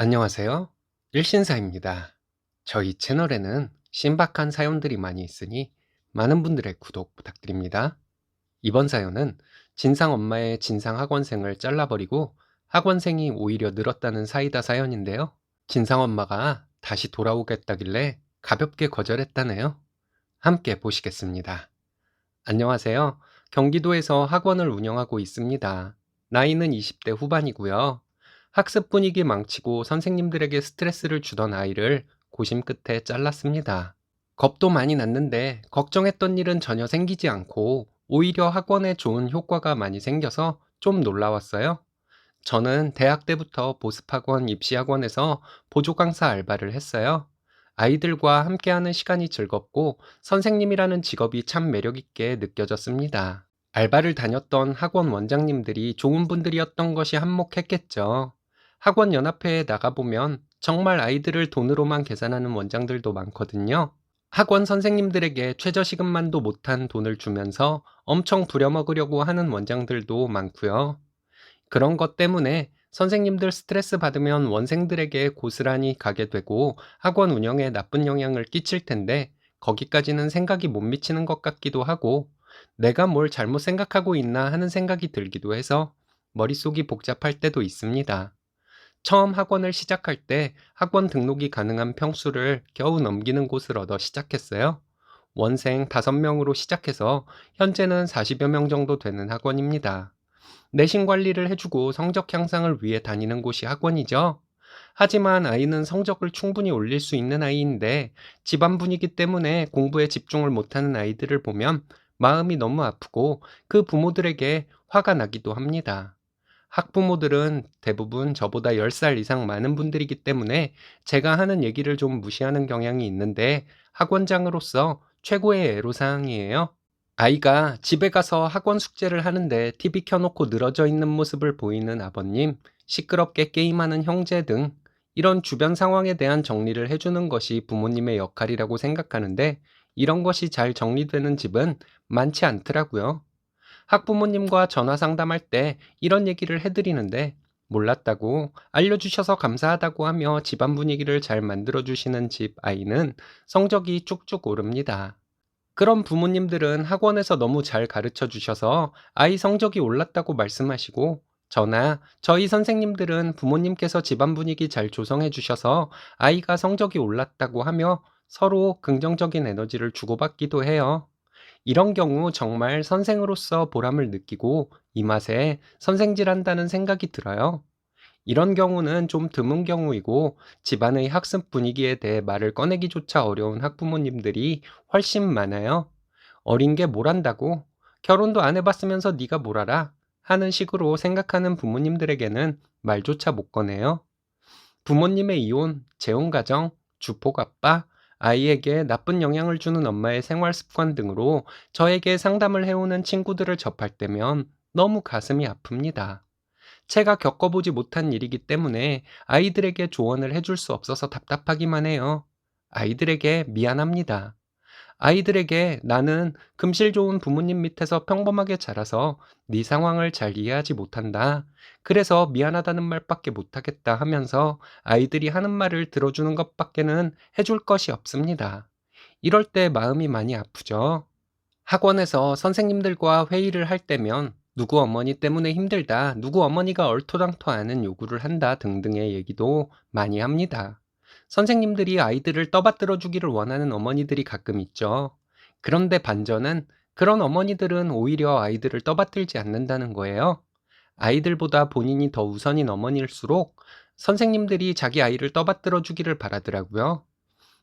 안녕하세요. 일신사입니다. 저희 채널에는 신박한 사연들이 많이 있으니 많은 분들의 구독 부탁드립니다. 이번 사연은 진상 엄마의 진상 학원생을 잘라버리고 학원생이 오히려 늘었다는 사이다 사연인데요. 진상 엄마가 다시 돌아오겠다길래 가볍게 거절했다네요. 함께 보시겠습니다. 안녕하세요. 경기도에서 학원을 운영하고 있습니다. 나이는 20대 후반이고요. 학습 분위기 망치고 선생님들에게 스트레스를 주던 아이를 고심 끝에 잘랐습니다. 겁도 많이 났는데 걱정했던 일은 전혀 생기지 않고 오히려 학원에 좋은 효과가 많이 생겨서 좀 놀라웠어요. 저는 대학 때부터 보습학원, 입시학원에서 보조 강사 알바를 했어요. 아이들과 함께하는 시간이 즐겁고 선생님이라는 직업이 참 매력있게 느껴졌습니다. 알바를 다녔던 학원 원장님들이 좋은 분들이었던 것이 한몫했겠죠. 학원 연합회에 나가보면 정말 아이들을 돈으로만 계산하는 원장들도 많거든요. 학원 선생님들에게 최저시급만도 못한 돈을 주면서 엄청 부려먹으려고 하는 원장들도 많고요. 그런 것 때문에 선생님들 스트레스 받으면 원생들에게 고스란히 가게 되고 학원 운영에 나쁜 영향을 끼칠 텐데 거기까지는 생각이 못 미치는 것 같기도 하고 내가 뭘 잘못 생각하고 있나 하는 생각이 들기도 해서 머릿속이 복잡할 때도 있습니다. 처음 학원을 시작할 때 학원 등록이 가능한 평수를 겨우 넘기는 곳을 얻어 시작했어요. 원생 5명으로 시작해서 현재는 40여 명 정도 되는 학원입니다. 내신 관리를 해주고 성적 향상을 위해 다니는 곳이 학원이죠. 하지만 아이는 성적을 충분히 올릴 수 있는 아이인데 집안 분위기 때문에 공부에 집중을 못하는 아이들을 보면 마음이 너무 아프고 그 부모들에게 화가 나기도 합니다. 학부모들은 대부분 저보다 10살 이상 많은 분들이기 때문에 제가 하는 얘기를 좀 무시하는 경향이 있는데 학원장으로서 최고의 애로사항이에요. 아이가 집에 가서 학원 숙제를 하는데 TV 켜놓고 늘어져 있는 모습을 보이는 아버님, 시끄럽게 게임하는 형제 등 이런 주변 상황에 대한 정리를 해주는 것이 부모님의 역할이라고 생각하는데 이런 것이 잘 정리되는 집은 많지 않더라고요. 학부모님과 전화 상담할 때 이런 얘기를 해드리는데 몰랐다고 알려주셔서 감사하다고 하며 집안 분위기를 잘 만들어주시는 집 아이는 성적이 쭉쭉 오릅니다. 그런 부모님들은 학원에서 너무 잘 가르쳐 주셔서 아이 성적이 올랐다고 말씀하시고, 저나 저희 선생님들은 부모님께서 집안 분위기 잘 조성해 주셔서 아이가 성적이 올랐다고 하며 서로 긍정적인 에너지를 주고받기도 해요. 이런 경우 정말 선생으로서 보람을 느끼고 이 맛에 선생질한다는 생각이 들어요. 이런 경우는 좀 드문 경우이고 집안의 학습 분위기에 대해 말을 꺼내기조차 어려운 학부모님들이 훨씬 많아요. 어린 게 뭘 안다고? 결혼도 안 해봤으면서 네가 뭘 알아? 하는 식으로 생각하는 부모님들에게는 말조차 못 꺼내요. 부모님의 이혼, 재혼가정, 주폭아빠, 아이에게 나쁜 영향을 주는 엄마의 생활 습관 등으로 저에게 상담을 해오는 친구들을 접할 때면 너무 가슴이 아픕니다. 제가 겪어보지 못한 일이기 때문에 아이들에게 조언을 해줄 수 없어서 답답하기만 해요. 아이들에게 미안합니다. 아이들에게 나는 금실 좋은 부모님 밑에서 평범하게 자라서 네 상황을 잘 이해하지 못한다. 그래서 미안하다는 말밖에 못하겠다 하면서 아이들이 하는 말을 들어주는 것밖에는 해줄 것이 없습니다. 이럴 때 마음이 많이 아프죠. 학원에서 선생님들과 회의를 할 때면 누구 어머니 때문에 힘들다, 누구 어머니가 얼토당토하는 요구를 한다 등등의 얘기도 많이 합니다. 선생님들이 아이들을 떠받들어 주기를 원하는 어머니들이 가끔 있죠. 그런데 반전은 그런 어머니들은 오히려 아이들을 떠받들지 않는다는 거예요. 아이들보다 본인이 더 우선인 어머니일수록 선생님들이 자기 아이를 떠받들어 주기를 바라더라고요.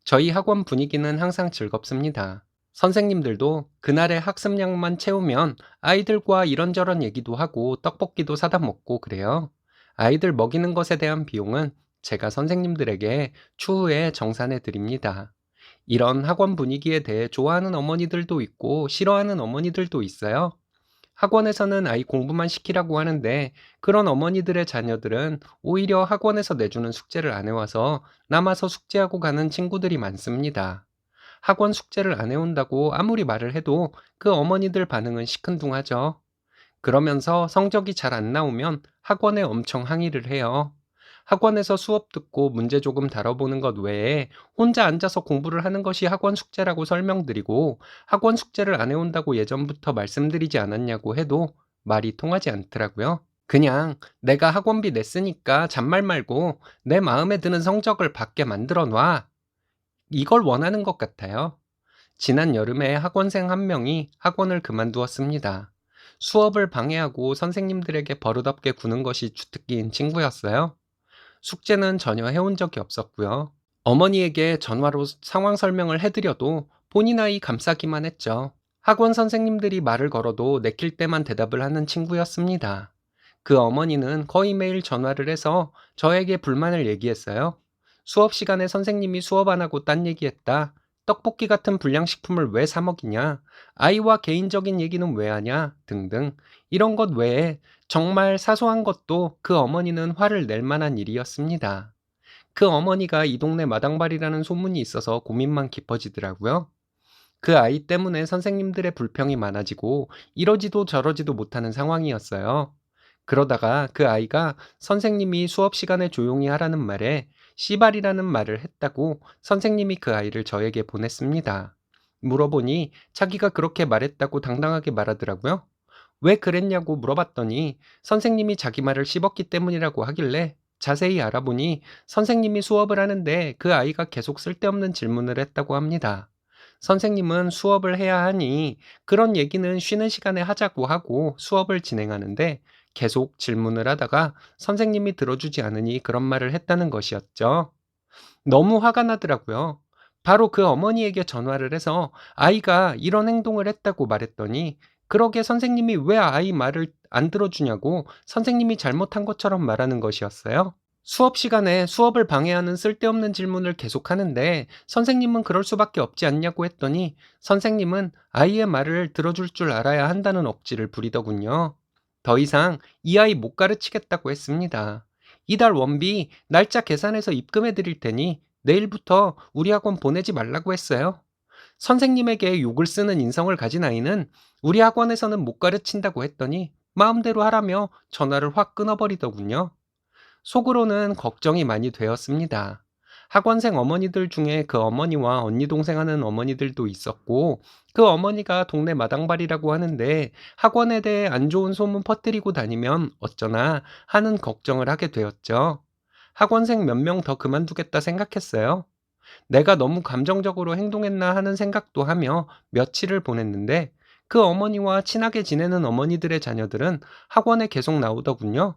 저희 학원 분위기는 항상 즐겁습니다. 선생님들도 그날의 학습량만 채우면 아이들과 이런저런 얘기도 하고 떡볶이도 사다 먹고 그래요. 아이들 먹이는 것에 대한 비용은 제가 선생님들에게 추후에 정산해 드립니다. 이런 학원 분위기에 대해 좋아하는 어머니들도 있고 싫어하는 어머니들도 있어요. 학원에서는 아이 공부만 시키라고 하는데 그런 어머니들의 자녀들은 오히려 학원에서 내주는 숙제를 안 해와서 남아서 숙제하고 가는 친구들이 많습니다. 학원 숙제를 안 해온다고 아무리 말을 해도 그 어머니들 반응은 시큰둥하죠. 그러면서 성적이 잘 안 나오면 학원에 엄청 항의를 해요. 학원에서 수업 듣고 문제 조금 다뤄보는 것 외에 혼자 앉아서 공부를 하는 것이 학원 숙제라고 설명드리고 학원 숙제를 안 해온다고 예전부터 말씀드리지 않았냐고 해도 말이 통하지 않더라고요. 그냥 내가 학원비 냈으니까 잔말 말고 내 마음에 드는 성적을 받게 만들어 놔. 이걸 원하는 것 같아요. 지난 여름에 학원생 한 명이 학원을 그만두었습니다. 수업을 방해하고 선생님들에게 버릇없게 구는 것이 주특기인 친구였어요. 숙제는 전혀 해온 적이 없었고요. 어머니에게 전화로 상황 설명을 해드려도 본인 아이 감싸기만 했죠. 학원 선생님들이 말을 걸어도 내킬 때만 대답을 하는 친구였습니다. 그 어머니는 거의 매일 전화를 해서 저에게 불만을 얘기했어요. 수업 시간에 선생님이 수업 안 하고 딴 얘기했다. 떡볶이 같은 불량식품을 왜 사 먹이냐? 아이와 개인적인 얘기는 왜 하냐? 등등. 이런 것 외에 정말 사소한 것도 그 어머니는 화를 낼 만한 일이었습니다. 그 어머니가 이 동네 마당발이라는 소문이 있어서 고민만 깊어지더라고요. 그 아이 때문에 선생님들의 불평이 많아지고 이러지도 저러지도 못하는 상황이었어요. 그러다가 그 아이가 선생님이 수업 시간에 조용히 하라는 말에 씨발이라는 말을 했다고 선생님이 그 아이를 저에게 보냈습니다. 물어보니 자기가 그렇게 말했다고 당당하게 말하더라고요. 왜 그랬냐고 물어봤더니 선생님이 자기 말을 씹었기 때문이라고 하길래 자세히 알아보니 선생님이 수업을 하는데 그 아이가 계속 쓸데없는 질문을 했다고 합니다. 선생님은 수업을 해야 하니 그런 얘기는 쉬는 시간에 하자고 하고 수업을 진행하는데 계속 질문을 하다가 선생님이 들어주지 않으니 그런 말을 했다는 것이었죠. 너무 화가 나더라고요. 바로 그 어머니에게 전화를 해서 아이가 이런 행동을 했다고 말했더니 그러게 선생님이 왜 아이 말을 안 들어주냐고 선생님이 잘못한 것처럼 말하는 것이었어요. 수업 시간에 수업을 방해하는 쓸데없는 질문을 계속하는데 선생님은 그럴 수밖에 없지 않냐고 했더니 선생님은 아이의 말을 들어줄 줄 알아야 한다는 억지를 부리더군요. 더 이상 이 아이 못 가르치겠다고 했습니다. 이달 원비 날짜 계산해서 입금해 드릴 테니 내일부터 우리 학원 보내지 말라고 했어요. 선생님에게 욕을 쓰는 인성을 가진 아이는 우리 학원에서는 못 가르친다고 했더니 마음대로 하라며 전화를 확 끊어버리더군요. 속으로는 걱정이 많이 되었습니다. 학원생 어머니들 중에 그 어머니와 언니 동생 하는 어머니들도 있었고 그 어머니가 동네 마당발이라고 하는데 학원에 대해 안 좋은 소문 퍼뜨리고 다니면 어쩌나 하는 걱정을 하게 되었죠. 학원생 몇 명 더 그만두겠다 생각했어요. 내가 너무 감정적으로 행동했나 하는 생각도 하며 며칠을 보냈는데 그 어머니와 친하게 지내는 어머니들의 자녀들은 학원에 계속 나오더군요.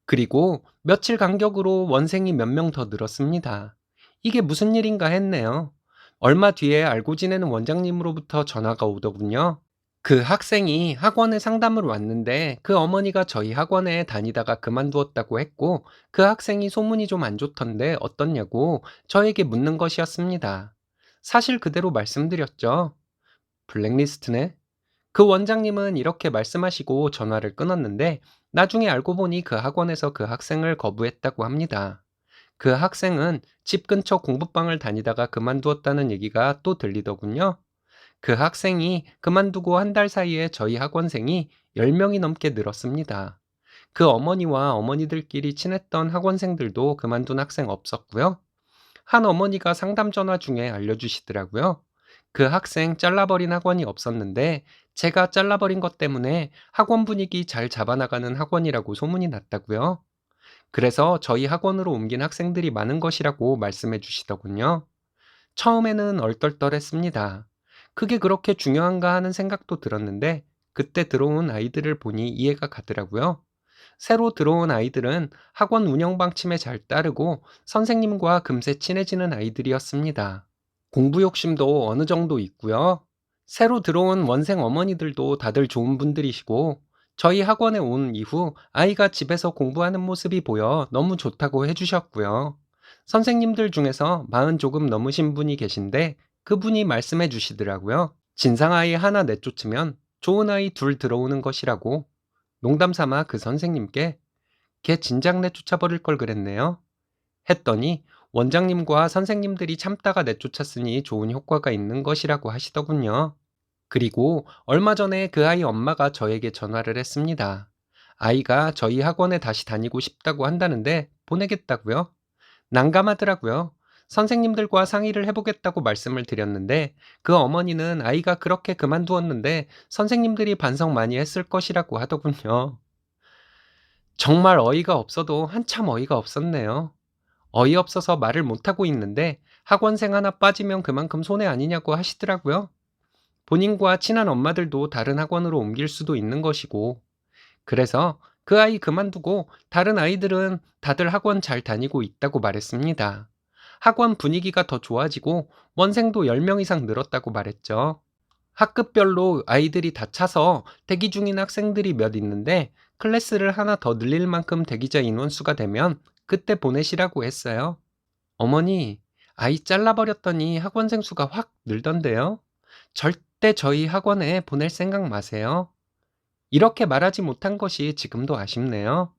그리고 며칠 간격으로 원생이 몇 명 더 늘었습니다. 이게 무슨 일인가 했네요. 얼마 뒤에 알고 지내는 원장님으로부터 전화가 오더군요. 그 학생이 학원에 상담을 왔는데 그 어머니가 저희 학원에 다니다가 그만두었다고 했고 그 학생이 소문이 좀 안 좋던데 어떻냐고 저에게 묻는 것이었습니다. 사실 그대로 말씀드렸죠. 블랙리스트네. 그 원장님은 이렇게 말씀하시고 전화를 끊었는데 나중에 알고 보니 그 학원에서 그 학생을 거부했다고 합니다. 그 학생은 집 근처 공부방을 다니다가 그만두었다는 얘기가 또 들리더군요. 그 학생이 그만두고 한 달 사이에 저희 학원생이 10명이 넘게 늘었습니다. 그 어머니와 어머니들끼리 친했던 학원생들도 그만둔 학생 없었고요. 한 어머니가 상담 전화 중에 알려주시더라고요. 그 학생 잘라버린 학원이 없었는데 제가 잘라버린 것 때문에 학원 분위기 잘 잡아나가는 학원이라고 소문이 났다고요. 그래서 저희 학원으로 옮긴 학생들이 많은 것이라고 말씀해 주시더군요. 처음에는 얼떨떨했습니다. 그게 그렇게 중요한가 하는 생각도 들었는데 그때 들어온 아이들을 보니 이해가 가더라고요. 새로 들어온 아이들은 학원 운영 방침에 잘 따르고 선생님과 금세 친해지는 아이들이었습니다. 공부 욕심도 어느 정도 있고요. 새로 들어온 원생 어머니들도 다들 좋은 분들이시고 저희 학원에 온 이후 아이가 집에서 공부하는 모습이 보여 너무 좋다고 해주셨고요. 선생님들 중에서 40 조금 넘으신 분이 계신데 그분이 말씀해 주시더라고요. 진상아이 하나 내쫓으면 좋은 아이 둘 들어오는 것이라고. 농담 삼아 그 선생님께 걔 진작 내쫓아버릴 걸 그랬네요. 했더니 원장님과 선생님들이 참다가 내쫓았으니 좋은 효과가 있는 것이라고 하시더군요. 그리고 얼마 전에 그 아이 엄마가 저에게 전화를 했습니다. 아이가 저희 학원에 다시 다니고 싶다고 한다는데 보내겠다고요? 난감하더라고요. 선생님들과 상의를 해보겠다고 말씀을 드렸는데 그 어머니는 아이가 그렇게 그만두었는데 선생님들이 반성 많이 했을 것이라고 하더군요. 정말 어이가 없어도 한참 어이가 없었네요. 어이없어서 말을 못하고 있는데 학원생 하나 빠지면 그만큼 손해 아니냐고 하시더라고요. 본인과 친한 엄마들도 다른 학원으로 옮길 수도 있는 것이고, 그래서 그 아이 그만두고 다른 아이들은 다들 학원 잘 다니고 있다고 말했습니다. 학원 분위기가 더 좋아지고 원생도 10명 이상 늘었다고 말했죠. 학급별로 아이들이 다 차서 대기 중인 학생들이 몇 있는데 클래스를 하나 더 늘릴 만큼 대기자 인원수가 되면 그때 보내시라고 했어요. 어머니, 아이 잘라버렸더니 학원생 수가 확 늘던데요. 절대 저희 학원에 보낼 생각 마세요. 이렇게 말하지 못한 것이 지금도 아쉽네요.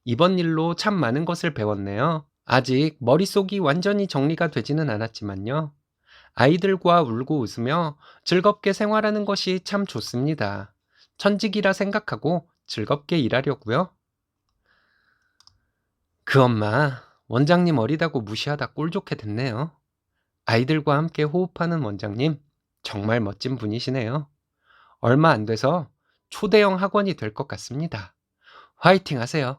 이번 일로 참 많은 것을 배웠네요. 아직 머릿속이 완전히 정리가 되지는 않았지만요. 아이들과 울고 웃으며 즐겁게 생활하는 것이 참 좋습니다. 천직이라 생각하고 즐겁게 일하려고요. 그 엄마, 원장님 어리다고 무시하다 꼴 좋게 됐네요. 아이들과 함께 호흡하는 원장님, 정말 멋진 분이시네요. 얼마 안 돼서 초대형 학원이 될 것 같습니다. 화이팅 하세요.